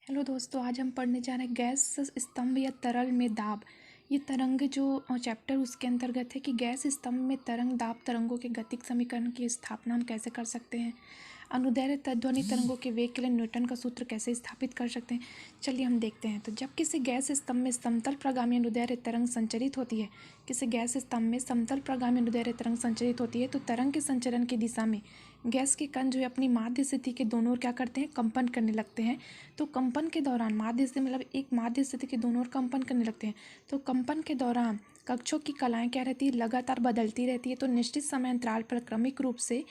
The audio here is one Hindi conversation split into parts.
हेलो दोस्तों, आज हम पढ़ने जा रहे हैं गैस स्तंभ या तरल में दाब। ये तरंग जो चैप्टर उसके अंतर्गत है कि गैस स्तंभ में तरंग दाब तरंगों के गतिक समीकरण की स्थापना हम कैसे कर सकते हैं, अनुदैर्ध्य तत्ध्वनि तरंगों के वेग के लिए न्यूटन का सूत्र कैसे स्थापित कर सकते हैं। चलिए हम देखते हैं। तो जब किसी गैस स्तंभ में समतल प्रगामी अनुदैर्ध्य तरंग संचरित होती है, किसी गैस स्तंभ में समतल प्रगामी अनुदैर्ध्य तरंग संचरित होती है तो तरंग के संचरण की दिशा में गैस के कण जो है अपनी माध्य स्थिति के दोनों ओर क्या करते हैं, कंपन करने लगते हैं। तो कंपन के दौरान माध्य स्थिति मतलब एक माध्य स्थिति के दोनों ओर कंपन करने लगते हैं। तो कंपन के दौरान कक्षों की कलाएं क्या रहती है, लगातार बदलती रहती है। तो निश्चित समय अंतराल पर क्रमिक रूप से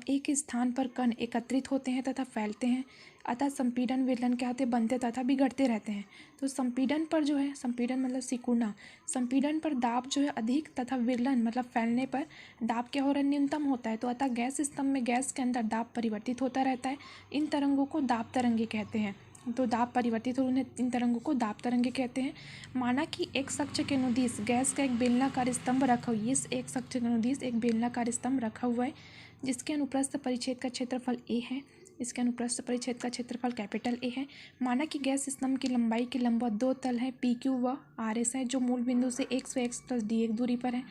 एक स्थान पर कण एकत्रित होते हैं तथा फैलते हैं। अतः संपीड़न विलयन क्या होते हैं, बनते तथा बिगड़ते रहते हैं। तो संपीड़न पर जो है, संपीड़न मतलब सिकुड़ना, संपीड़न पर दाब जो है अधिक तथा विलयन मतलब फैलने पर दाब क्या हो रहा है, न्यूनतम होता है। तो अतः गैस स्तंभ में गैस के अंदर दाब परिवर्तित होता रहता है। इन तरंगों को दाब तरंगे कहते हैं। तो दाब परिवर्तित होने इन तरंगों को दाब तरंगे कहते हैं। माना कि एक कक्ष के अनुदिश गैस का एक बेलनाकार स्तंभ रखा हुआ है। इस एक कक्ष के अनुदिश एक बेलनाकार स्तंभ रखा हुआ है जिसके अनुप्रस्थ परिच्छेद का क्षेत्रफल ए है। इसके अनुप्रस्थ परिच्छेद का क्षेत्रफल कैपिटल ए है। माना कि गैस स्तंभ की लंबाई के लंबवत दो तल हैं, पी क्यू व आर एस है, जो मूल बिंदु से एक्स व एक्स प्लस डी एक दूरी पर है।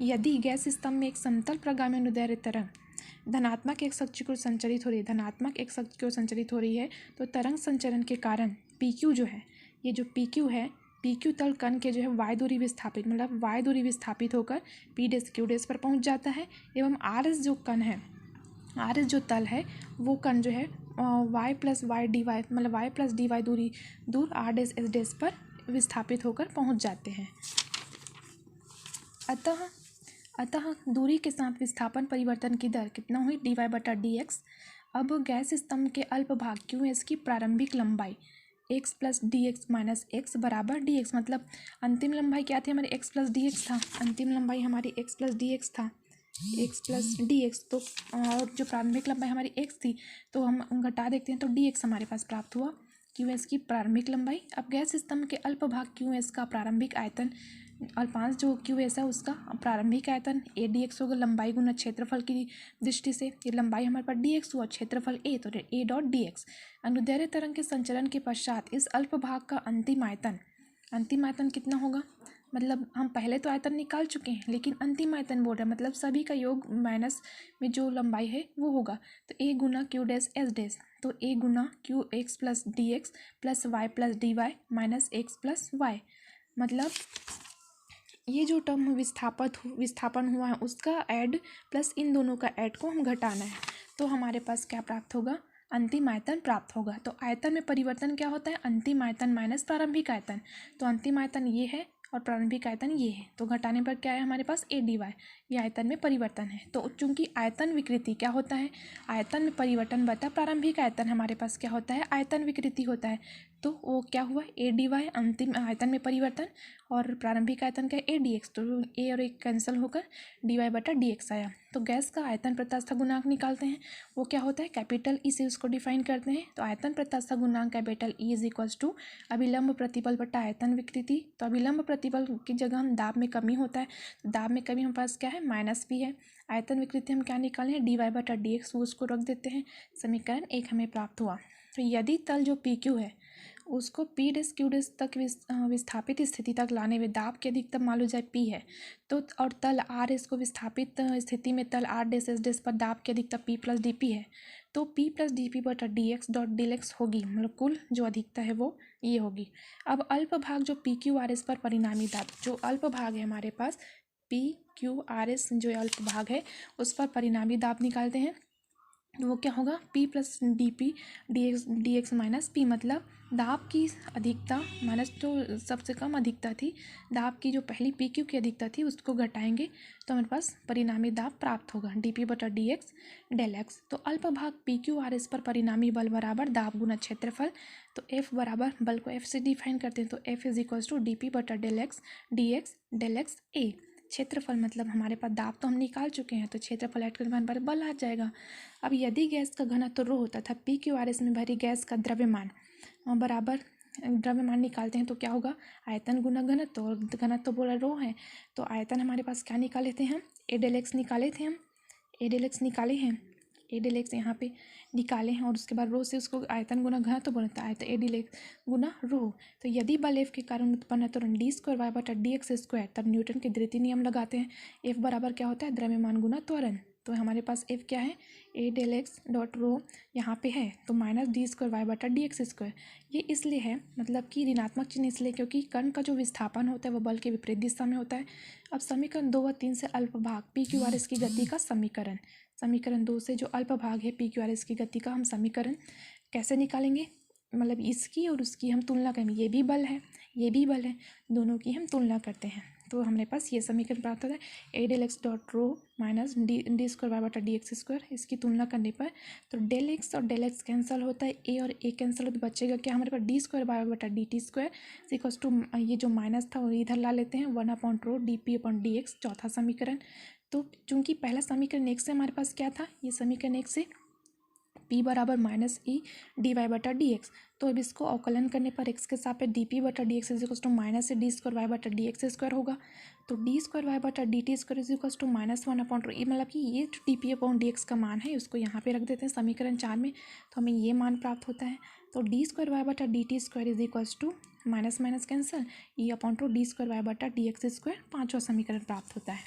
यदि गैस स्तंभ में एक समतल प्रगामी अनुदैर्ध्य तरंग धनात्मक एक कक्ष की ओर संचरित हो रही है, धनात्मक एक कक्ष की ओर संचरित हो रही है, तो तरंग संचरण के कारण पी क्यू जो है, ये जो पी क्यू है, पी क्यू तल कण के जो है वाई दूरी विस्थापित मतलब वाई दूरी विस्थापित होकर पी डेस क्यू डेस पर पहुंच जाता है। एवं आर एस जो कण है, आर एस जो तल है वो कण जो है Y plus Y D Y मतलब वाई प्लस डी वाई दूरी दूर आर डेस एस डेस पर विस्थापित होकर पहुंच जाते हैं। अतः दूरी के साथ विस्थापन परिवर्तन की दर कितना हुई, डी वाई बटा डी एक्स। अब गैस स्तंभ के अल्प भाग क्यू एस की प्रारंभिक लंबाई x plus d x minus x बराबर डी एक्स, मतलब अंतिम लंबाई क्या थी हमारी, एक्स प्लस डी एक्स था। अंतिम लंबाई हमारी एक्स प्लस डी एक्स था, एक्स प्लस डी एक्स। तो और जो प्रारंभिक लंबाई हमारी एक्स थी तो हम घटा देखते हैं तो डी एक्स हमारे पास प्राप्त हुआ, क्यू एस की प्रारंभिक लंबाई। अब गैस स्तंभ के अल्प भाग क्यू एस का प्रारंभिक आयतन और 5 जो क्यू एस है उसका प्रारंभिक आयतन ए डी एक्स होगा, लंबाई गुना क्षेत्रफल की दृष्टि से। ये लंबाई हमारे पास डी एक्स हुआ, क्षेत्रफल ए, तो ए डॉट डी एक्स। अनुदैर्ध्य तरंग के संचलन के पश्चात इस अल्प भाग का अंतिम आयतन कितना होगा, मतलब हम पहले तो आयतन निकाल चुके हैं लेकिन अंतिम आयतन बोल रहा है, मतलब सभी का योग माइनस में जो लंबाई है वो होगा। तो ए गुना क्यू डैश एस डैश, तो ए गुना Q x plus d x plus y plus D y minus x plus y, मतलब ये जो टर्म विस्थापन हुआ है उसका ऐड प्लस इन दोनों का ऐड को हम घटाना है। तो हमारे पास क्या प्राप्त होगा, अंतिम आयतन प्राप्त होगा। तो आयतन में परिवर्तन क्या होता है, अंतिम आयतन माइनस प्रारंभिक आयतन। तो अंतिम आयतन ये है और प्रारंभिक आयतन ये है, तो घटाने पर क्या है हमारे पास ए डी वाई, ये आयतन में परिवर्तन है। तो चूंकि आयतन विकृति क्या होता है, आयतन में परिवर्तन बता प्रारंभिक आयतन, हमारे पास क्या होता है, आयतन विकृति होता है। तो वो क्या हुआ, ए डी वाई अंतिम आयतन में परिवर्तन और प्रारंभिक आयतन का ए डी एक्स, तो ए और एक कैंसिल होकर डी वाई बटा डी एक्स आया। तो गैस का आयतन प्रत्यास्थ गुणांक निकालते हैं, वो क्या होता है, कैपिटल ई से उसको डिफाइन करते हैं। तो आयतन प्रत्यास्थ गुणांक capital E is equals to अभिलंब प्रतिबल बटा आयतन विकृति। तो अभिलंब प्रतिबल की जगह हम दाब में कमी होता है, तो दाब में कमी हमारे पास क्या है, माइनस भी है। आयतन विकृति हम क्या निकालें हैं, डी वाई बटा डी एक्स, उसको रख देते हैं। समीकरण 1 हमें प्राप्त हुआ। तो यदि तल जो पी क्यू है उसको पी डेस क्यू डेस तक विस्थापित स्थिति तक लाने में दाब की अधिकतम मान लो जाए पी है, तो और तल आर एस को विस्थापित स्थिति में तल आर डेस एस डेस पर दाब की अधिकता पी प्लस डी पी है, तो पी प्लस डी पी बटा D x dot D x होगी, मतलब कुल जो अधिकता है वो ये होगी। अब अल्प भाग जो पी क्यू आर एस पर परिणामी दाब, जो अल्प भाग है हमारे पास पी क्यू आर एस जो अल्प भाग है उस पर परिणामी दाब निकालते हैं। वो क्या होगा, P plus d x minus P, मतलब दाब की अधिकता माइनस जो सबसे कम अधिकता थी, दाब की जो पहली पी क्यू की अधिकता थी उसको घटाएंगे तो हमारे पास परिणामी दाब प्राप्त होगा, डी पी बटा डी एक्स डेल एक्स। तो अल्प भाग पी क्यू आर एस पर परिणामी बल बराबर दाब गुना क्षेत्रफल। तो एफ बराबर, बल को एफ से डिफाइन करते हैं, तो F is equals to D P बटा del X del X A. क्षेत्रफल मतलब हमारे पास दाब तो हम निकाल चुके हैं, तो क्षेत्रफल ऐड करने पर बल आ जाएगा। अब यदि गैस का घनत्व रो होता था, पी क्यू आर एस में भरी गैस का द्रव्यमान बराबर, द्रव्यमान निकालते हैं तो क्या होगा, आयतन गुना घनत्व, और घनत्व बोला रो है तो आयतन हमारे पास क्या निकाले थे हम, ए डेल एक्स निकाले थे हम, ए डेल एक्स निकाले हैं, ए डेल एक्स यहाँ पे निकाले हैं और उसके बाद रो से उसको आयतन गुना घनत्व बनता है, तो ए डी गुना रो। तो यदि बल F के कारण उत्पन्न है त्वरण डी स्क्वायर वाई बटा डी एक्स स्क्वायर, तब न्यूटन के द्वितीय नियम लगाते हैं। F बराबर क्या होता है, द्रव्यमान गुना त्वरण। तो हमारे पास F क्या है, ए डेल एक्स डॉट रो यहाँ पे है, तो माइनस डी स्क्वायर वाई बटा डी एक्स स्क्वायर। ये इसलिए है, मतलब कि ऋणात्मक चिन्ह इसलिए क्योंकि कण का जो विस्थापन होता है वो बल के विपरीत दिशा में होता है। अब समीकरण 2 व 3 से अल्प भाग पी क्यू आर एस की गति का समीकरण 2 से जो अल्प भाग है पी क्यू आर एस की गति का हम समीकरण कैसे निकालेंगे, मतलब इसकी और उसकी हम तुलना करेंगे। ये भी बल है, ये भी बल है, दोनों की हम तुलना करते हैं। तो हमारे पास ये समीकरण प्राप्त होता है, a del x dot rho minus D square Y बटा डी एक्स स्क्वायर। इसकी तुलना करने पर तो डेल एक्स और डेल एक्स कैंसिल होता है, ए और ए कैंसिल होता है, बचेगा क्या हमारे पास, डी स्क्वायर वाई बटा D T square equals to ये जो माइनस था वो इधर ला लेते हैं, 1/रो d P upon D x, चौथा समीकरण। तो चूंकि पहला समीकरण एक से हमारे पास क्या था, ये समीकरण एक से p बराबर माइनस ई डी वाई बटा डी एक्स। तो अब इसको अवकलन करने पर x के सापेक्ष डी पी बटा D X is equals to minus D square Y बटा डी एक्स स्क्वायर होगा। तो डी स्क्वायर वाई बटा D T square is equals to -1/, ये मतलब कि ये D P upon D X का मान है, उसको यहाँ पे रख देते हैं समीकरण 4 में, तो हमें ये मान प्राप्त होता है। तो डी स्क्वायर वाई बटा D T square is equals to minus minus cancel ई/2 डी स्क्वायर वाई बटा डी एक्स स्क्वायर, पाँचवा समीकरण प्राप्त होता है।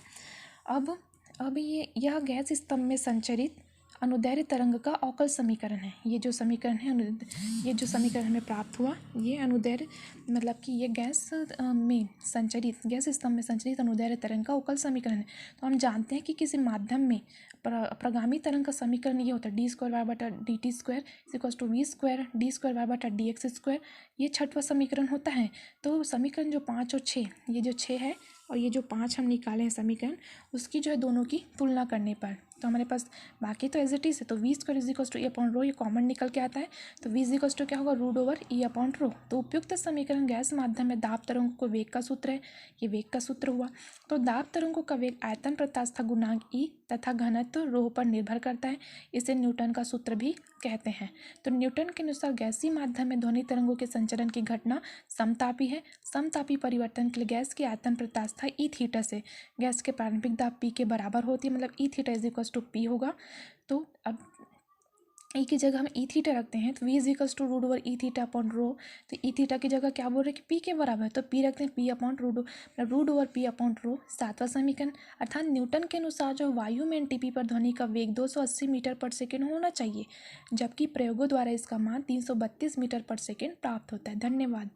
अब यह गैस स्तंभ में संचरित अनुदैर्ध्य तरंग का अवकल समीकरण है। ये जो समीकरण हमें प्राप्त हुआ, ये अनुदैर्ध्य मतलब कि ये गैस स्तंभ में संचरित अनुदैर्ध्य तरंग का अवकल समीकरण है। तो हम जानते हैं कि किसी माध्यम में प्रगामी तरंग का समीकरण ये होता है, डी स्क्वायर वाई बटा D T square equals to V square D square Y बटा डी एक्स स्क्वायर, ये छठवां समीकरण होता है। तो समीकरण जो 5 और 6, ये जो 6 है और ये जो 5 हम निकाले हैं समीकरण, उसकी जो है दोनों की तुलना करने पर तो हमारे पास बाकी तो एज इट इज है, तो V square is equals to E upon rho, ये कॉमन निकल के आता है, तो वी इज इक्वल्स टू क्या होगा, root over E upon rho. तो उपयुक्त समीकरण गैस माध्यम में दाब तरंगों को वेग का सूत्र है, ये वेग का सूत्र हुआ। तो दाब तरंगों का वेग आयतन प्रत्यास्था गुणांक ई तथा घनत्व रो पर निर्भर करता है, इसे न्यूटन का सूत्र भी कहते हैं। तो न्यूटन के अनुसार गैसीय माध्यम में ध्वनि तरंगों के संचरण की घटना समतापी है। समतापी परिवर्तन के लिए गैस की आयतन प्रत्यास्था ई थीटा से गैस के प्रारंभिक दाब पी के बराबर होती है, मतलब E theta is equals to P होगा। तो अब ई की जगह हम ई थीटा रखते हैं, तो V is equals to root over E theta upon rho. तो ई थीटा की जगह क्या बोल रहे हैं कि पी के बराबर है, तो पी रखते हैं, P upon root over P upon rho, सातवां समीकरण। अर्थात न्यूटन के अनुसार जो वायु में एनटीपी पर ध्वनि का वेग 280 मीटर पर सेकेंड होना चाहिए, जबकि प्रयोगों द्वारा इसका मान 332 मीटर पर सेकेंड प्राप्त होता है। धन्यवाद।